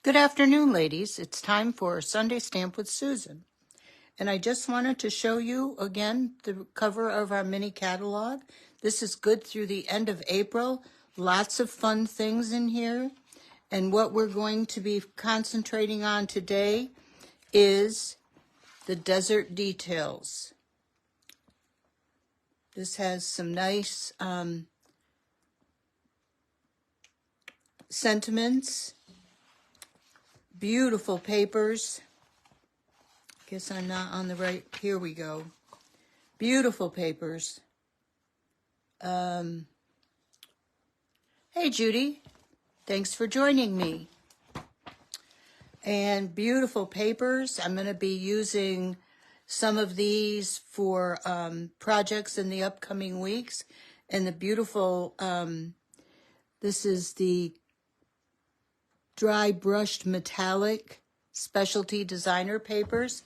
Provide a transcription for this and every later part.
Good afternoon, ladies. It's time for Sunday Stamp with Susan. And I just wanted to show you again the cover of our mini catalog. This is good through the end of April. Lots of fun things in here. And what we're going to be concentrating on today is the desert details. This has some nice sentiments. Beautiful papers. Guess I'm not on the right. Here we go. Beautiful papers. Hey, Judy. Thanks for joining me. And beautiful papers. I'm going to be using some of these for projects in the upcoming weeks. And the beautiful, this is the dry brushed metallic specialty designer papers.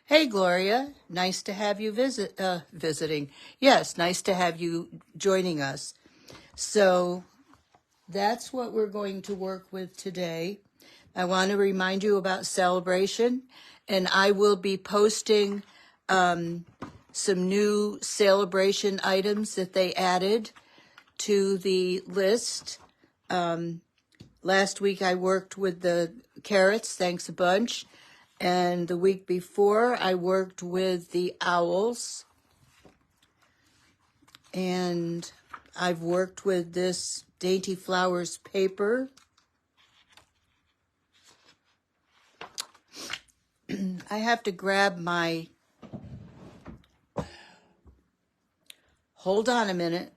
Hey, Gloria, nice to have you visiting. Yes, nice to have you joining us. So that's what we're going to work with today. I want to remind you about Celebration, and I will be posting some new Celebration items that they added to the list. Last week I worked with the carrots, thanks a bunch. And the week before I worked with the owls. And I've worked with this Dainty Flowers paper. I have to grab my... Hold on a minute.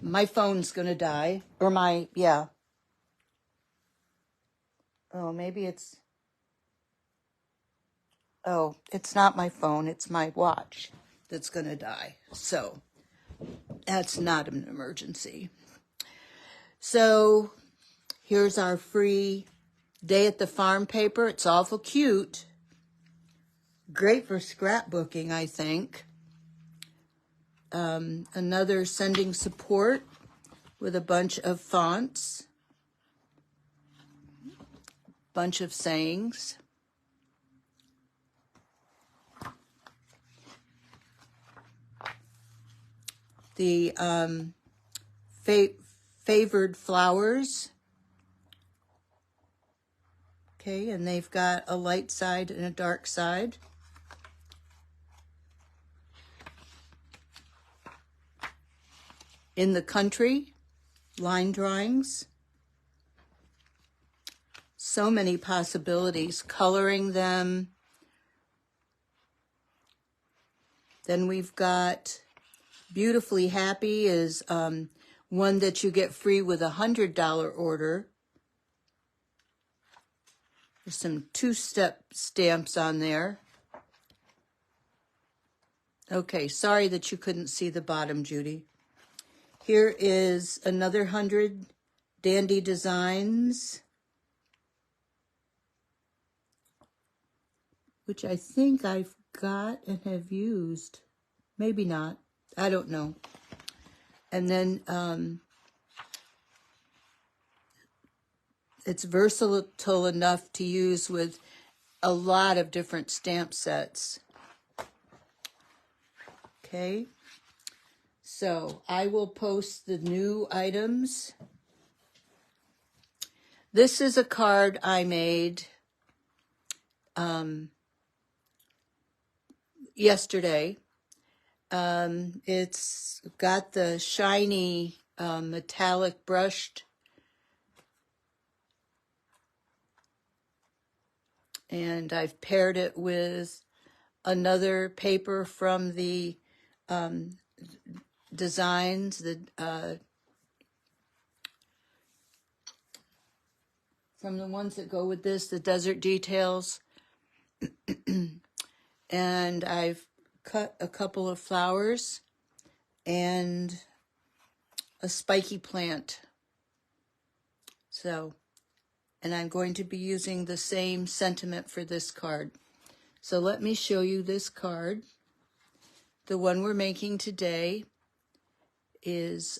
My phone's going to die. Or my... yeah. Oh, maybe it's... Oh, it's not my phone. It's my watch that's going to die. So that's not an emergency. So here's our free Day at the Farm paper. It's awful cute. Great for scrapbooking, I think. Another sending support with a bunch of fonts. Bunch of sayings. The favored flowers. Okay, and they've got a light side and a dark side. In the Country, line drawings. So many possibilities, coloring them. Then we've got Beautifully Happy is one that you get free with a $100 order. There's some two-step stamps on there. Okay, sorry that you couldn't see the bottom, Judy. Here is another 100 Dandy Designs, which I think I've got and have used. Maybe not. I don't know. And then it's versatile enough to use with a lot of different stamp sets. Okay. So I will post the new items. This is a card I made yesterday. It's got the shiny metallic brushed, and I've paired it with another paper from the designs, from the ones that go with this, the Desert Details. And I've cut a couple of flowers and a spiky plant. So, and I'm going to be using the same sentiment for this card. So let me show you this card. The one we're making today is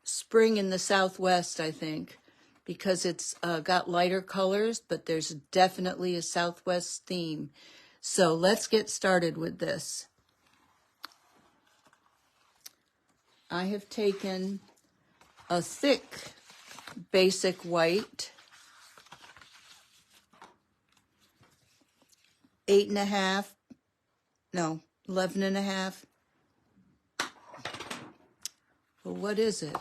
Spring in the Southwest, I think. because it's got lighter colors, but there's definitely a Southwest theme. So let's get started with this. I have taken a thick basic white, 8.5, no, 11.5. Well, what is it?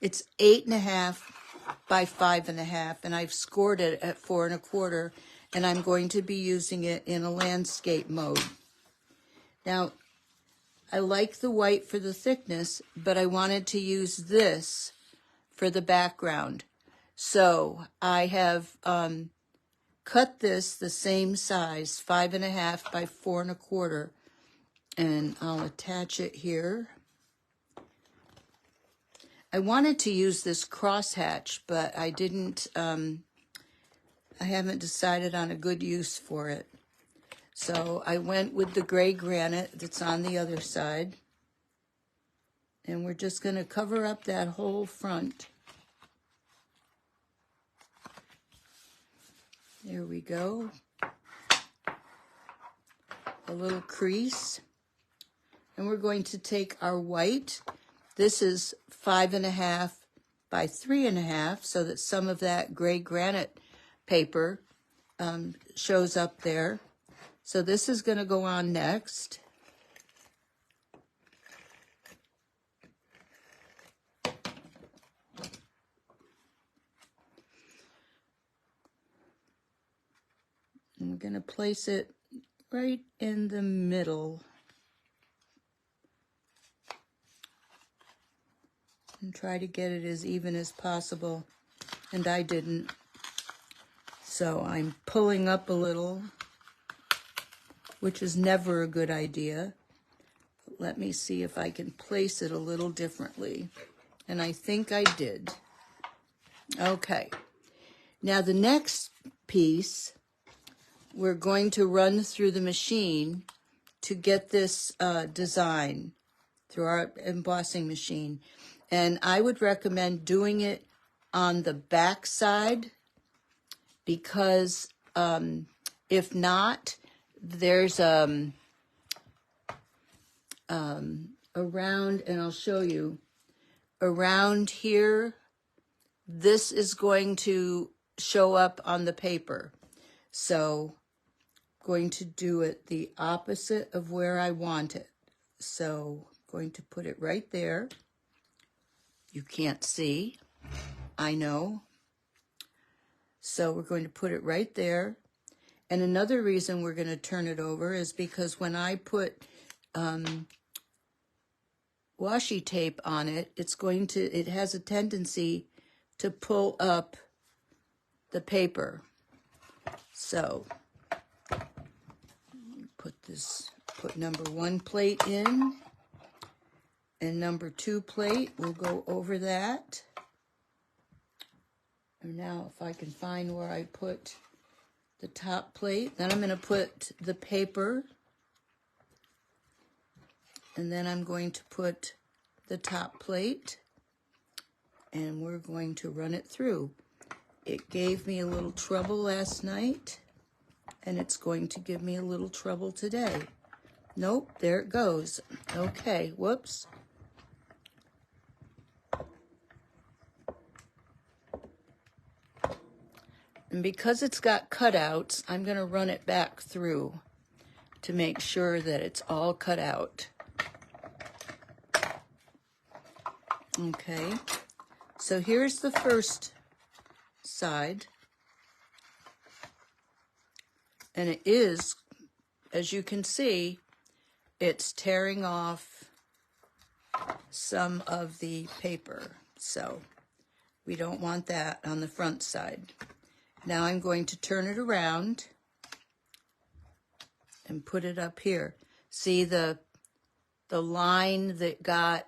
It's 8.5 by 5.5, and I've scored it at 4.25, and I'm going to be using it in a landscape mode. Now, I like the white for the thickness, but I wanted to use this for the background. So I have cut this the same size, 5.5 by 4.25, and I'll attach it here. I wanted to use this crosshatch, but I didn't, I haven't decided on a good use for it. So I went with the gray granite that's on the other side. And we're just going to cover up that whole front. There we go. A little crease. And we're going to take our white. This is 5.5 by 3.5, so that some of that gray granite paper shows up there. So this is going to go on next. And we're going to place it right in the middle. And try to get it as even as possible. And I didn't. So I'm pulling up a little, which is never a good idea. But let me see if I can place it a little differently. And I think I did. Okay. Now the next piece, we're going to run through the machine to get this design through our embossing machine. And I would recommend doing it on the back side, because if not, there's around, and I'll show you, around here, this is going to show up on the paper. So I'm going to do it the opposite of where I want it. So I'm going to put it right there. You can't see, I know. So we're going to put it right there. And another reason we're going to turn it over is because when I put washi tape on it, it has a tendency to pull up the paper. So put number 1 plate in, and number 2 plate, we'll go over that. And now if I can find where I put the top plate, then I'm going to put the paper, and then I'm going to put the top plate, and we're going to run it through. It gave me a little trouble last night, and it's going to give me a little trouble today. Nope, there it goes. Okay, whoops. And because it's got cutouts, I'm going to run it back through to make sure that it's all cut out. Okay, so here's the first side. And it is, as you can see, it's tearing off some of the paper. So we don't want that on the front side. Now I'm going to turn it around and put it up here. See the line that got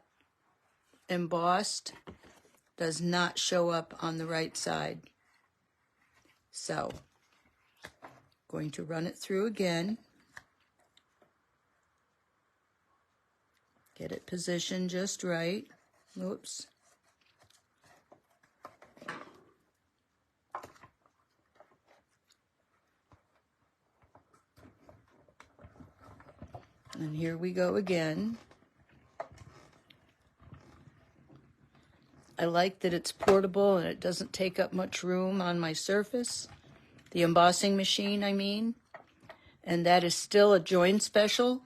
embossed does not show up on the right side. So going to run it through again. Get it positioned just right. Oops. And here we go again. I like that it's portable and it doesn't take up much room on my surface. The embossing machine, I mean. And that is still a join special.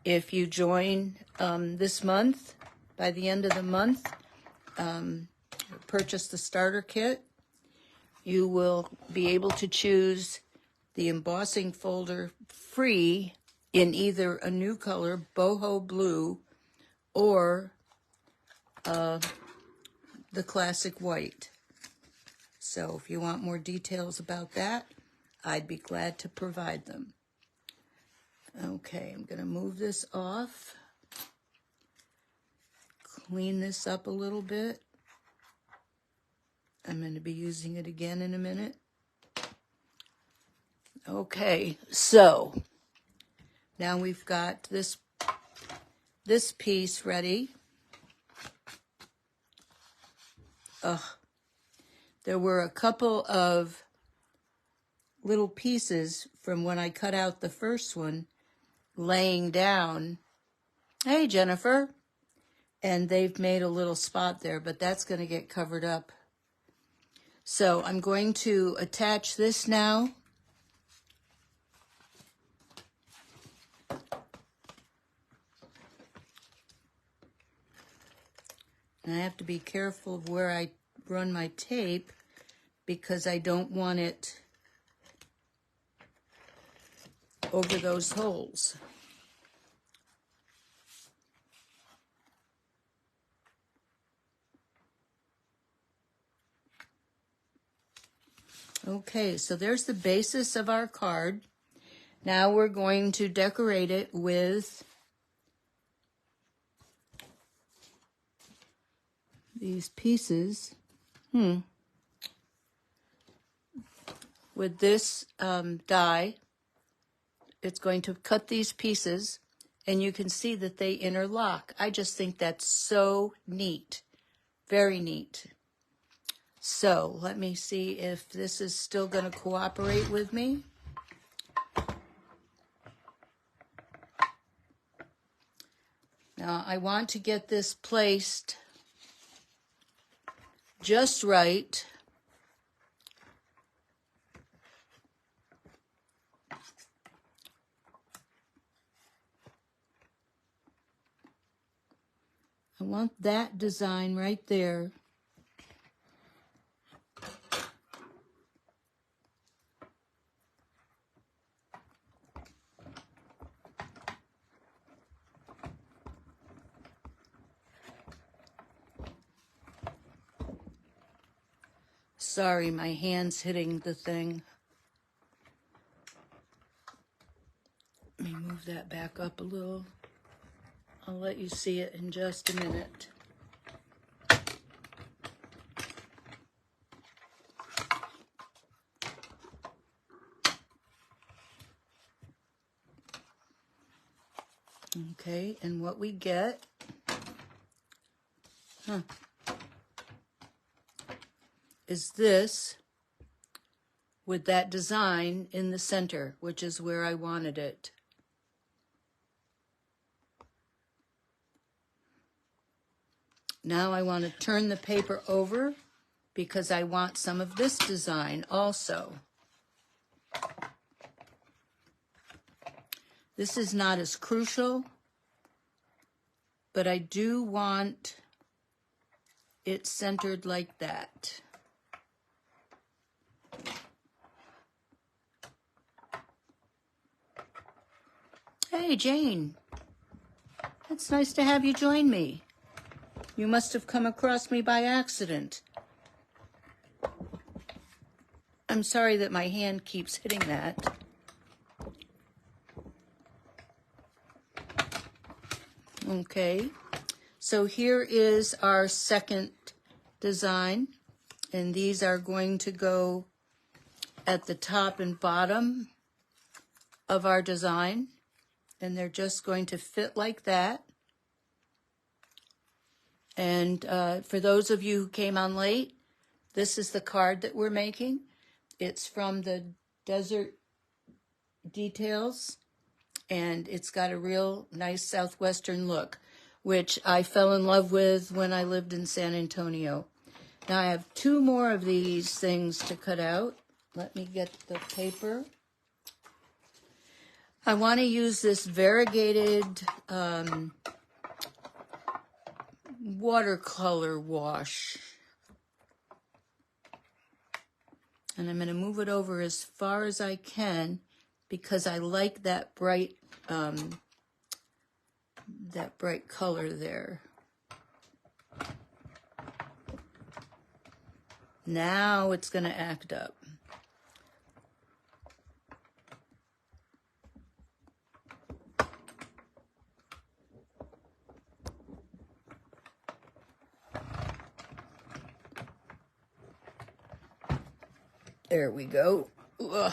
If you join this month, by the end of the month, purchase the starter kit, you will be able to choose the embossing folder free in either a new color, boho blue, or the classic white. So if you want more details about that, I'd be glad to provide them. Okay, I'm going to move this off, clean this up a little bit. I'm going to be using it again in a minute. Okay, so now we've got this piece ready. There were a couple of little pieces from when I cut out the first one laying down. Hey, Jennifer. And they've made a little spot there, but that's going to get covered up. So I'm going to attach this now. And I have to be careful of where I run my tape because I don't want it over those holes. Okay, so there's the basis of our card. Now we're going to decorate it with these pieces. With this die, it's going to cut these pieces, and you can see that they interlock. I just think that's so neat. Very neat. So let me see if this is still going to cooperate with me. Now I want to get this placed just right. I want that design right there. Sorry, my hand's hitting the thing. Let me move that back up a little. I'll let you see it in just a minute. Okay, and what we get, is this with that design in the center, which is where I wanted it. Now I want to turn the paper over because I want some of this design also. This is not as crucial, but I do want it centered like that. Hey, Jane. It's nice to have you join me. You must have come across me by accident. I'm sorry that my hand keeps hitting that. Okay, so here is our second design, and these are going to go at the top and bottom of our design, and they're just going to fit like that. And for those of you who came on late, this is the card that we're making. It's from the Desert Details and it's got a real nice southwestern look, which I fell in love with when I lived in San Antonio. Now I have 2 more of these things to cut out. Let me get the paper. I want to use this variegated watercolor wash. And I'm going to move it over as far as I can because I like that bright color there. Now it's going to act up. There we go. Ugh.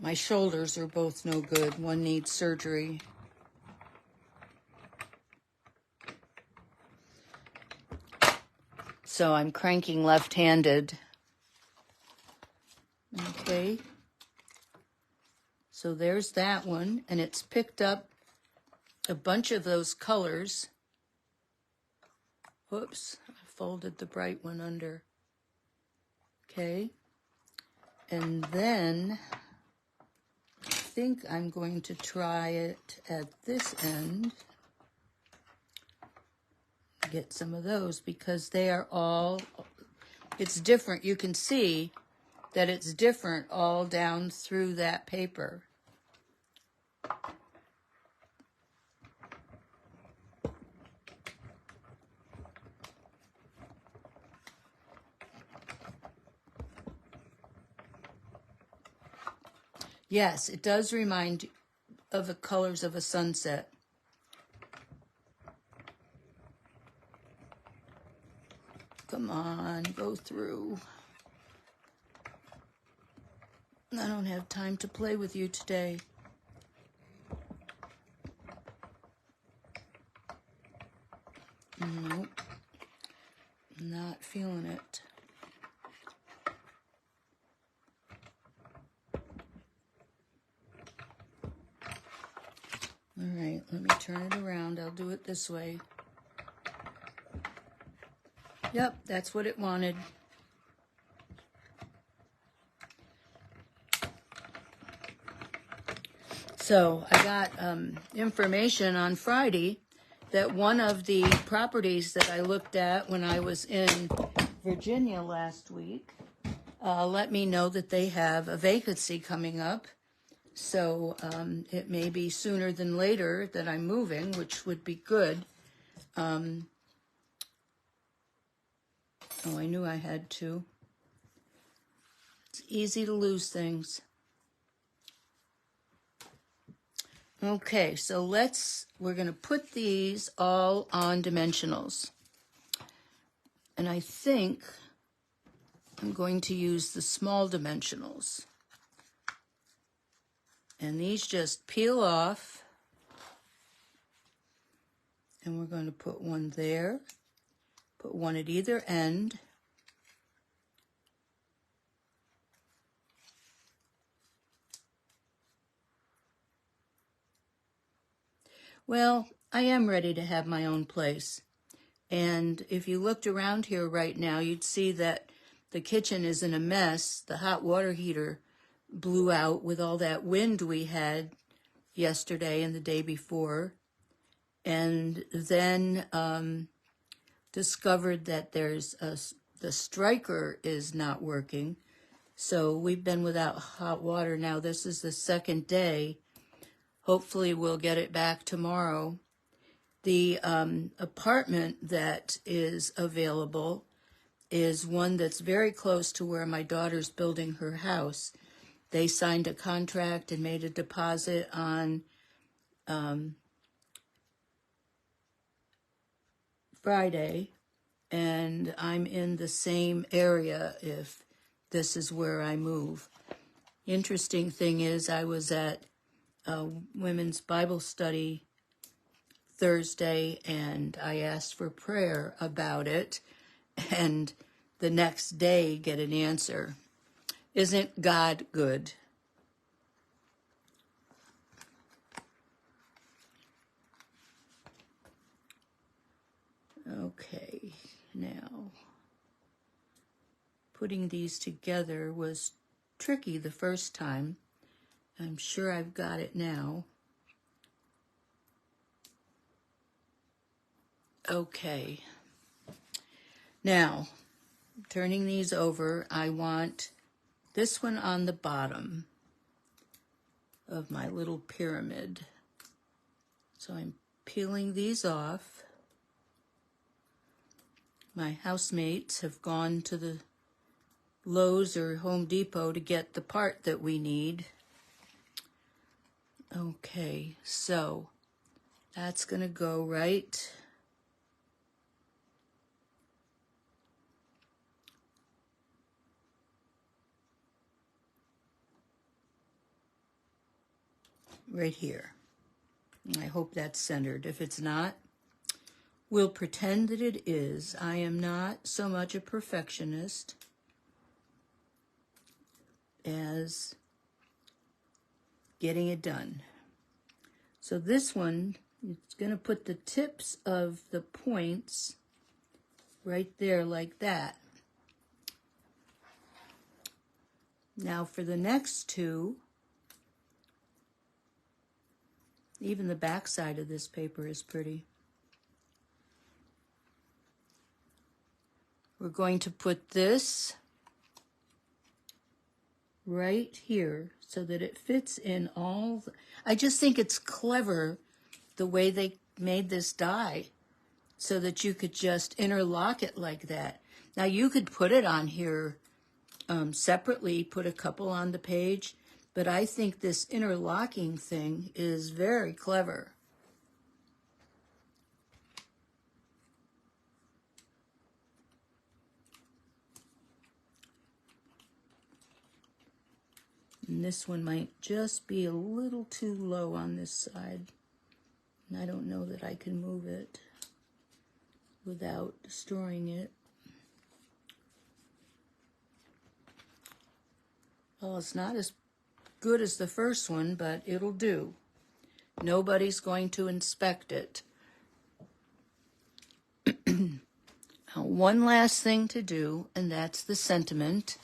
My shoulders are both no good. One needs surgery. So I'm cranking left-handed. Okay. So there's that one, and it's picked up a bunch of those colors. Whoops, I folded the bright one under. Okay, and then I think I'm going to try it at this end. Get some of those because they are all, it's different. You can see that it's different all down through that paper. Yes, it does remind of the colors of a sunset. Come on, go through. I don't have time to play with you today. Nope, not feeling it. All right, let me turn it around. I'll do it this way. Yep, that's what it wanted. So I got information on Friday that one of the properties that I looked at when I was in Virginia last week let me know that they have a vacancy coming up. So it may be sooner than later that I'm moving, which would be good. Oh, I knew I had to. It's easy to lose things. Okay, so we're going to put these all on dimensionals. And I think I'm going to use the small dimensionals. And these just peel off. And we're going to put one there, put one at either end. Well, I am ready to have my own place. And if you looked around here right now, you'd see that the kitchen is in a mess. The hot water heater blew out with all that wind we had yesterday and the day before. And then discovered that the striker is not working. So we've been without hot water now. This is the second day. Hopefully we'll get it back tomorrow. The apartment that is available is one that's very close to where my daughter's building her house. They signed a contract and made a deposit on Friday, and I'm in the same area if this is where I move. Interesting thing is I was at women's Bible study Thursday, and I asked for prayer about it, and the next day get an answer. Isn't God good? Okay, now putting these together was tricky the first time. I'm sure I've got it now. Okay, now turning these over, I want this one on the bottom of my little pyramid. So I'm peeling these off. My housemates have gone to the Lowe's or Home Depot to get the part that we need. Okay, so that's going to go right here. I hope that's centered. If it's not, we'll pretend that it is. I am not so much a perfectionist as getting it done. So this one, it's going to put the tips of the points right there like that. Now for the next two, even the back side of this paper is pretty. We're going to put this right here so that it fits in all. I just think it's clever the way they made this die so that you could just interlock it like that. Now you could put it on here separately, put a couple on the page, but I think this interlocking thing is very clever. And this one might just be a little too low on this side. And I don't know that I can move it without destroying it. Well, it's not as good as the first one, but it'll do. Nobody's going to inspect it. Now, one last thing to do, and that's the sentiment.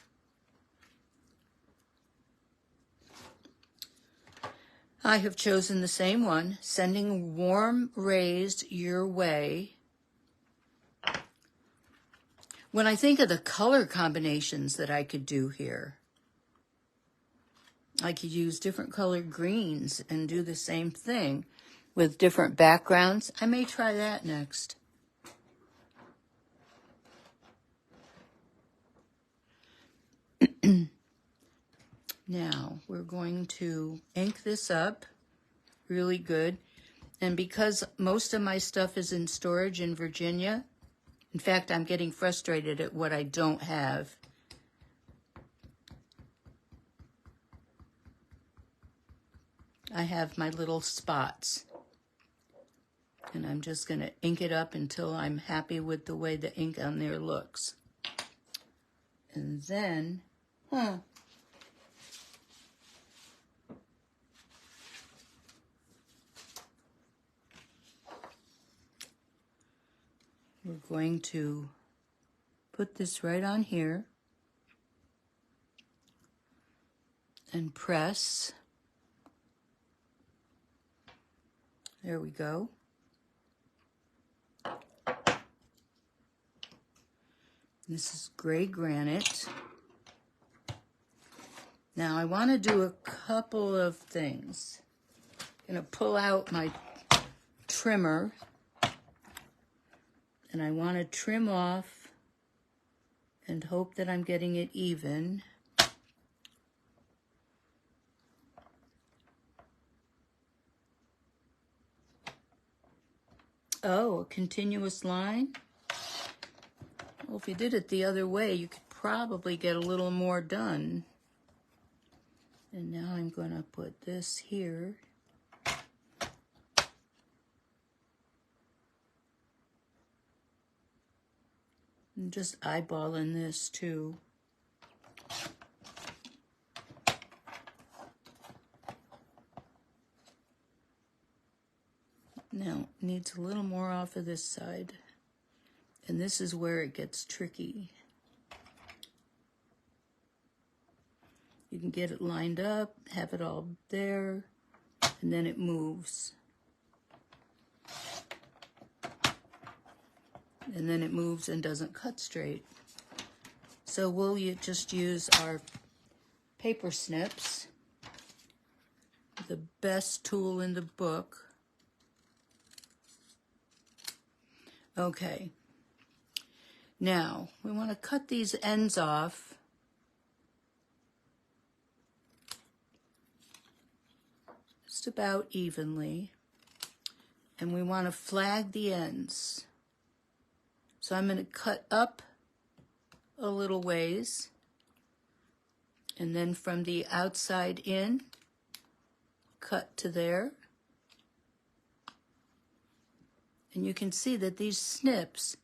I have chosen the same one, sending warm rays your way. When I think of the color combinations that I could do here, I could use different colored greens and do the same thing with different backgrounds. I may try that next. Now, we're going to ink this up really good. And because most of my stuff is in storage in Virginia, in fact, I'm getting frustrated at what I don't have. I have my little spots. And I'm just going to ink it up until I'm happy with the way the ink on there looks. And then, we're going to put this right on here and press. There we go. This is gray granite. Now I want to do a couple of things. I'm going to pull out my trimmer, and I want to trim off and hope that I'm getting it even. Oh, a continuous line? Well, if you did it the other way, you could probably get a little more done. And now I'm going to put this here. And just eyeballing this too. Now, it needs a little more off of this side. And this is where it gets tricky. You can get it lined up, have it all there, and then it moves. And then it moves and doesn't cut straight. So we'll just use our paper snips, the best tool in the book. Okay. Now, we want to cut these ends off. Just about evenly. And we want to flag the ends. So I'm going to cut up a little ways, and then from the outside in, cut to there. And you can see that these snips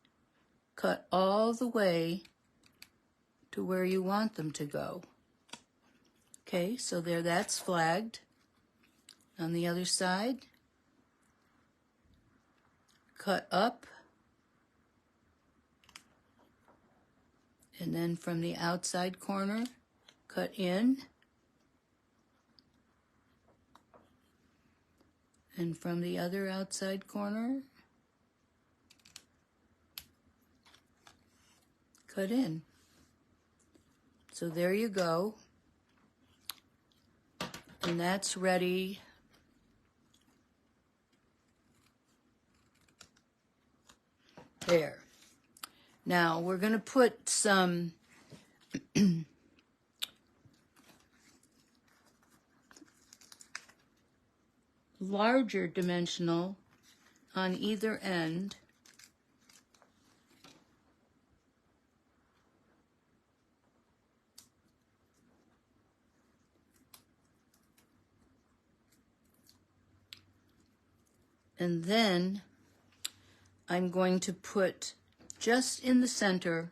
cut all the way to where you want them to go. Okay, so there, that's flagged. On the other side, cut up, and then from the outside corner, cut in, and from the other outside corner, cut in. So there you go. And that's ready. There. Now we're going to put some larger dimensional on either end. And then I'm going to put just in the center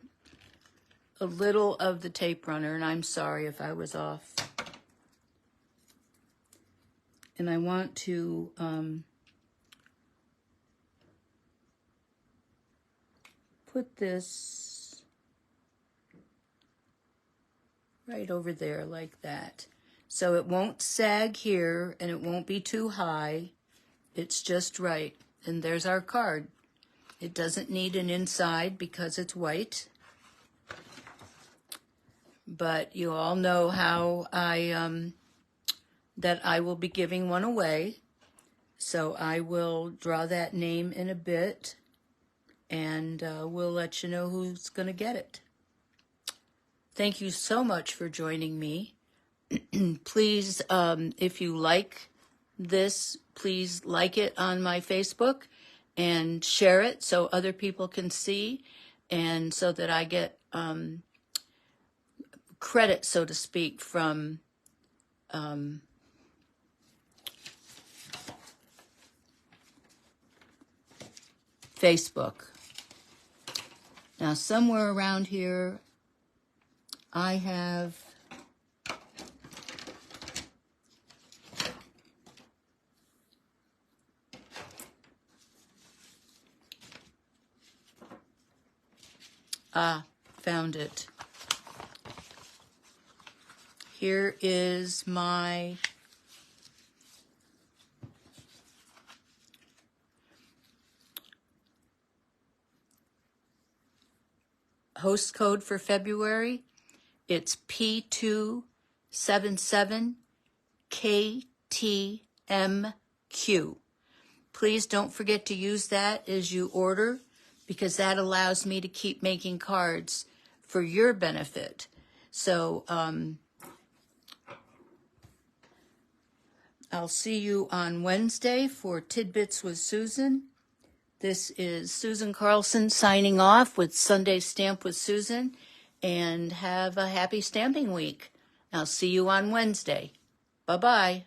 a little of the tape runner, and I'm sorry if I was off. And I want to put this right over there like that. So it won't sag here and it won't be too high. It's just right. And there's our card. It doesn't need an inside because it's white. But you all know how that I will be giving one away. So I will draw that name in a bit, and we'll let you know who's going to get it. Thank you so much for joining me. Please, if you like this, please like it on my Facebook and share it so other people can see, and so that I get credit, so to speak, from Facebook. Now, somewhere around here, I have found it. Here is my host code for February. It's P277KTMQ. Please don't forget to use that as you order, because that allows me to keep making cards for your benefit. So I'll see you on Wednesday for Tidbits with Susan. This is Susan Carlson signing off with Sunday Stamp with Susan, and have a happy stamping week. I'll see you on Wednesday. Bye-bye.